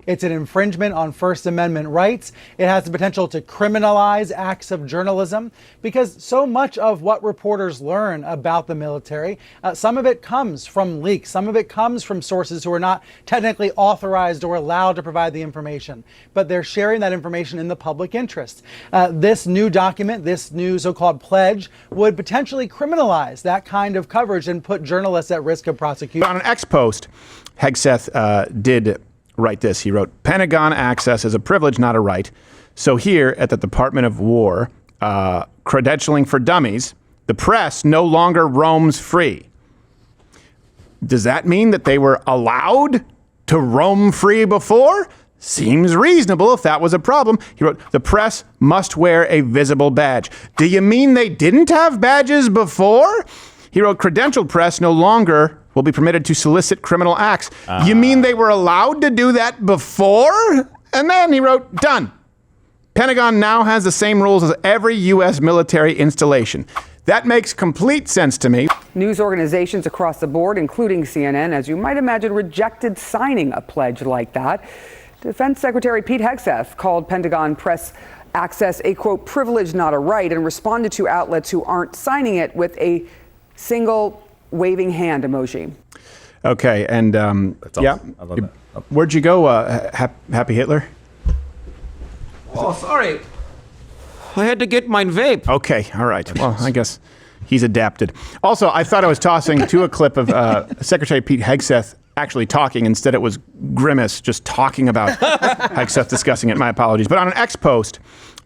It's an infringement on First Amendment rights. It has the potential to criminalize acts of journalism because so much of what reporters learn about the military, some of it comes from leaks. Some of it comes from sources who are not technically authorized or allowed to provide the information, but they're sharing that information in the public interest. This new document, this new so-called pledge, would potentially criminalize that kind of coverage and put journalists at risk of prosecution. On an X post, Hegseth did write this. He wrote, "Pentagon access is a privilege, not a right. So here at the Department of War, credentialing for dummies, the press no longer roams free." Does that mean that they were allowed to roam free before? Seems reasonable if that was a problem. He wrote, "The press must wear a visible badge." Do you mean they didn't have badges before? He wrote, "Credentialed press no longer will be permitted to solicit criminal acts." You mean they were allowed to do that before? And then he wrote, "Done. Pentagon now has the same rules as every U.S. military installation." That makes complete sense to me. News organizations across the board, including CNN, as you might imagine, rejected signing a pledge like that. Defense Secretary Pete Hegseth called Pentagon press access a, quote, privilege, not a right, and responded to outlets who aren't signing it with a single waving hand emoji. Okay, and That's yeah, awesome. I love that. Where'd you go, Happy Hitler? Oh, sorry. I had to get mine vape. Okay, all right. Well, I guess he's adapted. Also, I thought I was tossing to a clip of Secretary Pete Hegseth actually talking. Instead, it was Grimace just talking about Hegseth discussing it. My apologies. But on an X post,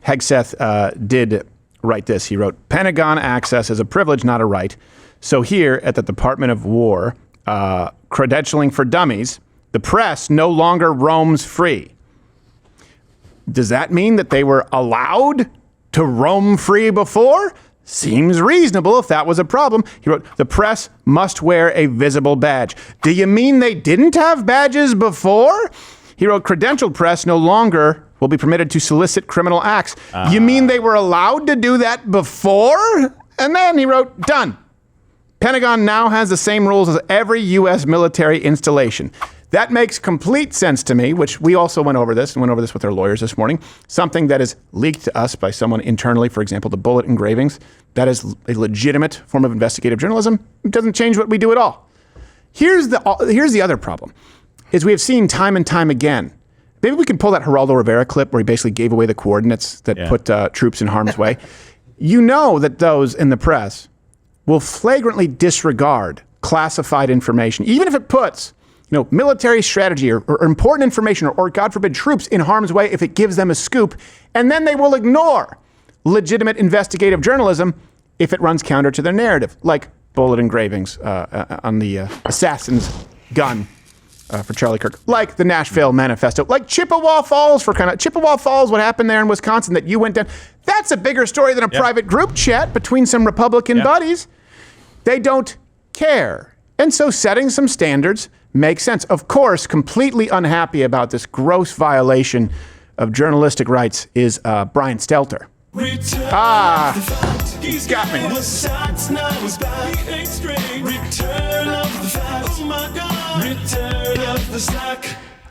Hegseth did write this. He wrote, "Pentagon access is a privilege, not a right. So here at the Department of War, credentialing for dummies, the press no longer roams free." Does that mean that they were allowed to roam free before? Seems reasonable if that was a problem. He wrote, "The press must wear a visible badge." Do you mean they didn't have badges before? He wrote, "Credentialed press no longer will be permitted to solicit criminal acts." You mean they were allowed to do that before? And then he wrote, "Done. Pentagon now has the same rules as every U.S. military installation." That makes complete sense to me, which we also went over this with our lawyers this morning. Something that is leaked to us by someone internally, for example, the bullet engravings, that is a legitimate form of investigative journalism. It doesn't change what we do at all. Here's the other problem, is we have seen time and time again. Maybe we can pull that Geraldo Rivera clip where he basically gave away the coordinates that put troops in harm's way. You know that those in the press will flagrantly disregard classified information, even if it puts military strategy or important information or, God forbid, troops in harm's way if it gives them a scoop. And then they will ignore legitimate investigative journalism if it runs counter to their narrative, like bullet engravings on the assassin's gun for Charlie Kirk, like the Nashville Manifesto, like Chippewa Falls Chippewa Falls, what happened there in Wisconsin that you went down. That's a bigger story than a private group chat between some Republican buddies. They don't care. And so setting some standards makes sense. Of course, completely unhappy about this gross violation of journalistic rights is Brian Stelter. He's got me.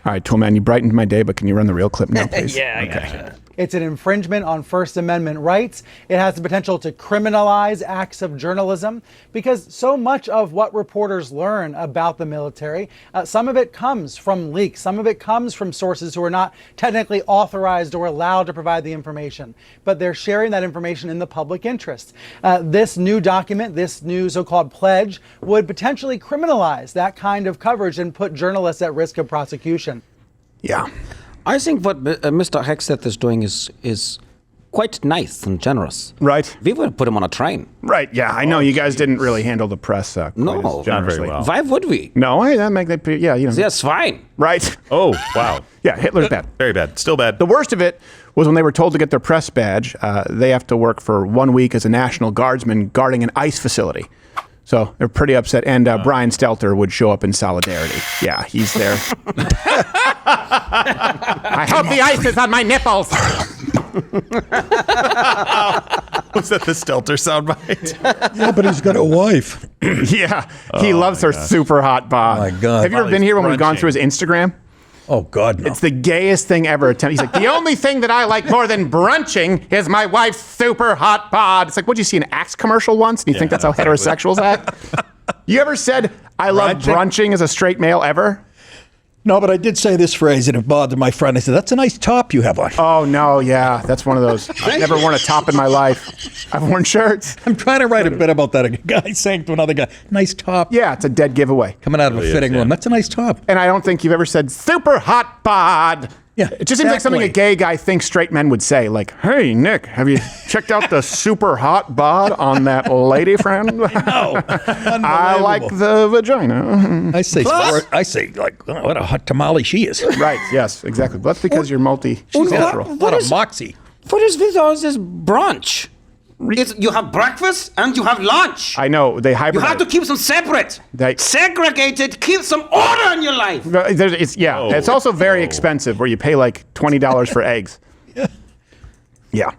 All right, Toolman, you brightened my day, but can you run the real clip now, please? Yeah, I gotcha. It's an infringement on First Amendment rights. It has the potential to criminalize acts of journalism because so much of what reporters learn about the military, some of it comes from leaks. Some of it comes from sources who are not technically authorized or allowed to provide the information, but they're sharing that information in the public interest. This new document, this new so-called pledge, would potentially criminalize that kind of coverage and put journalists at risk of prosecution. Yeah. I think what Mr. Hegseth is doing is quite nice and generous. Right. We would put him on a train. Right, yeah, I know you guys didn't really handle the press quite No. as Not very generously. well. Why would we? No, yeah. That's fine. Right. Oh, wow. Yeah, Hitler's bad. Very bad. Still bad. The worst of it was when they were told to get their press badge, they have to work for 1 week as a National Guardsman guarding an ICE facility. So they're pretty upset. And Brian Stelter would show up in solidarity. Yeah, he's there. I hope the ice is on my nipples. Was that the Stelter soundbite? Yeah, but he's got a wife. Yeah, he loves her super hot bod. Oh, my God. Have you ever been here when we've gone through his Instagram? Oh, God, no. It's the gayest thing ever. He's like, the only thing that I like more than brunching is my wife's super hot bod. It's like, what'd you see, an Axe commercial once? And you think that's how heterosexuals act? You ever said, I love brunching as a straight male ever? No, but I did say this phrase, and it bothered my friend. I said, that's a nice top you have on. Oh, no, yeah. That's one of those. I've never worn a top in my life. I've worn shirts. I'm trying to write a bit about that. A guy saying to another guy, nice top. Yeah, it's a dead giveaway. Coming out of a fitting room. That's a nice top. And I don't think you've ever said super hot bod. Yeah, it just seems like something a gay guy thinks straight men would say. Like, hey, Nick, have you checked out the super hot bod on that lady friend? No. I like the vagina. I say, like, oh, what a hot tamale she is. Right, yes, exactly. But that's because you're multi-cultural. What a moxie. What is with all this brunch? You have breakfast and you have lunch. I know, they hibernate. You have to keep them separate. Segregated, keep some order in your life. It's also very expensive where you pay like $20 for eggs. Yeah.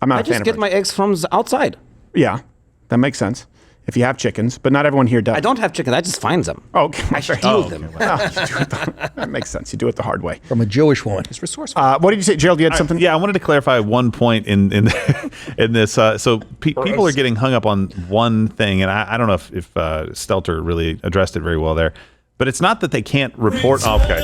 I'm not a fan of it. I just get my eggs from the outside. Yeah, that makes sense. If you have chickens, but not everyone here does. I don't have chickens. I just find them. Okay. I steal them. That makes sense. You do it the hard way. From a Jewish woman. It's resourceful. What did you say, Gerald? You had something? Yeah, I wanted to clarify one point in this. So people are getting hung up on one thing, and I don't know if Stelter really addressed it very well there. But it's not that they can't report. Oh, okay.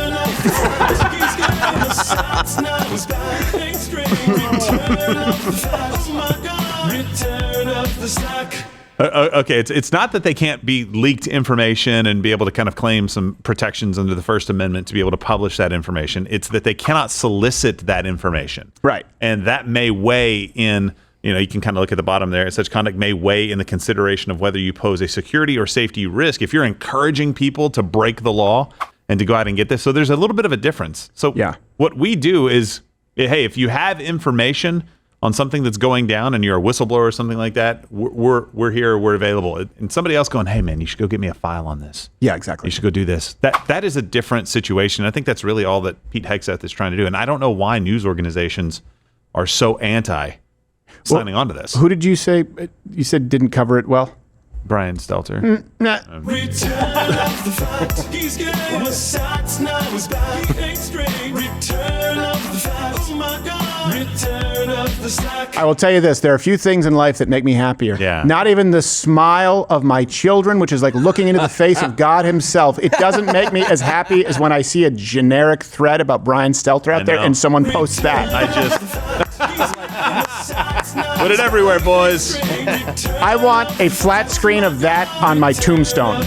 Okay, it's not that they can't be leaked information and be able to kind of claim some protections under the First Amendment to be able to publish that information. It's that they cannot solicit that information. Right. And that may weigh in, you can kind of look at the bottom there. Such conduct may weigh in the consideration of whether you pose a security or safety risk. If you're encouraging people to break the law and to go out and get this. So there's a little bit of a difference. So what we do is, hey, if you have information on something that's going down and you're a whistleblower or something like that, we're here, we're available. And somebody else going, hey man, you should go get me a file on this. Yeah, exactly. You should go do this. That is a different situation. I think that's really all that Pete Hegseth is trying to do. And I don't know why news organizations are so anti signing on to this. Who did you say? You said didn't cover it well? Brian Stelter. Return of the fact. He's getting the shots now. He's back straight. Return of the fact. Oh my God. Return of the slack. I will tell you this. There are a few things in life that make me happier. Yeah. Not even the smile of my children, which is like looking into the face of God himself. It doesn't make me as happy as when I see a generic thread about Brian Stelter out there and someone posts that. Put it everywhere, boys. I want a flat screen of that on my tombstone.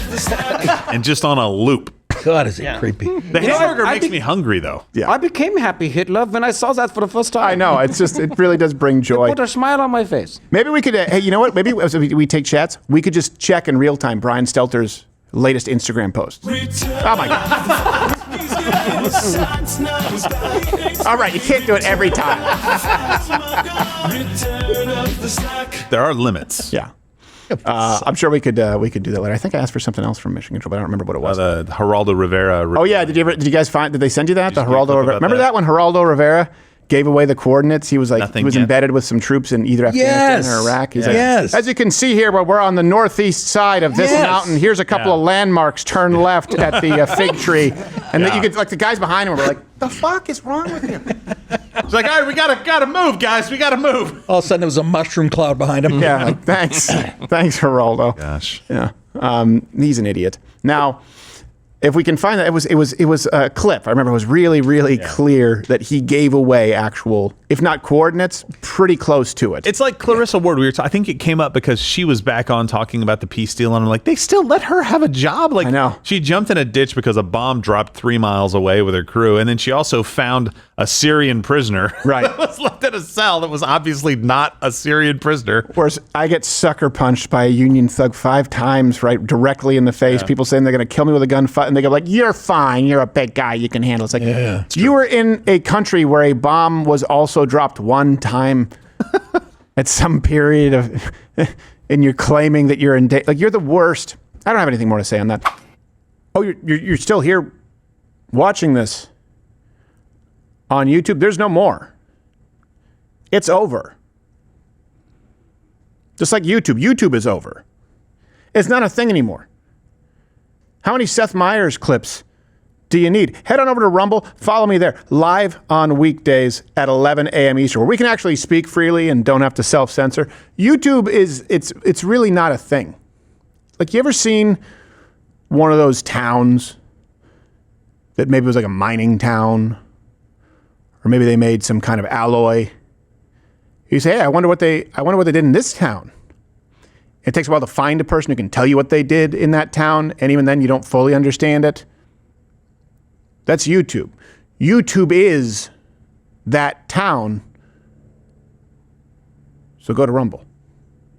And just on a loop. God, is it creepy. The hamburger makes me hungry, though. Yeah. I became happy, Hitler, when I saw that for the first time. I know. It's just, it really does bring joy. Put a smile on my face. Maybe we could, hey, you know what? Maybe as we take chats, we could just check in real time Brian Stelter's latest Instagram post. Oh my God. All right, you can't do it every time. There are limits. Yeah. I'm sure we could do that later. I think I asked for something else from Mission Control, but I don't remember what it was. The Geraldo Rivera. Oh yeah, did you guys find? Did they send you that? The Geraldo Rivera. Remember that when Geraldo Rivera gave away the coordinates? He was like embedded with some troops in either Afghanistan or Iraq. He's like, as you can see here, where we're on the northeast side of this mountain. Here's a couple of landmarks. Turn left at the fig tree, and then you could like the guys behind him were like, "The fuck is wrong with you?" It's like, all right, we gotta move, guys. We gotta move. All of a sudden, there was a mushroom cloud behind him. Yeah, like, thanks, Geraldo. Gosh, yeah, he's an idiot. Now, if we can find that, it was a clip. I remember it was really clear that he gave away actual, if not coordinates, pretty close to it. It's like Clarissa Ward. I think it came up because she was back on talking about the peace deal, and I'm like, they still let her have a job. Like, I know. She jumped in a ditch because a bomb dropped 3 miles away with her crew, and then she also found a Syrian prisoner that was left in a cell that was obviously not a Syrian prisoner. Whereas I get sucker punched by a Union thug 5 times, right, directly in the face. People saying they're going to kill me with a gun, and they go like, "You're fine. You're a big guy. You can handle it." It's like, you were in a country where a bomb was also dropped one time at some period of, and you're claiming that you're in like you're the worst. I don't have anything more to say on that. Oh, you're still here watching this on YouTube. There's no more. It's over. Just like YouTube. YouTube is over. It's not a thing anymore. How many Seth Meyers clips do you need? Head on over to Rumble. Follow me there, live on weekdays at 11 a.m. Eastern, where we can actually speak freely and don't have to self-censor. YouTube it's really not a thing. Like, you ever seen one of those towns that maybe was like a mining town, or maybe they made some kind of alloy? You say, hey, I wonder what they did in this town. It takes a while to find a person who can tell you what they did in that town, and even then you don't fully understand it. That's YouTube. YouTube is that town. So go to Rumble.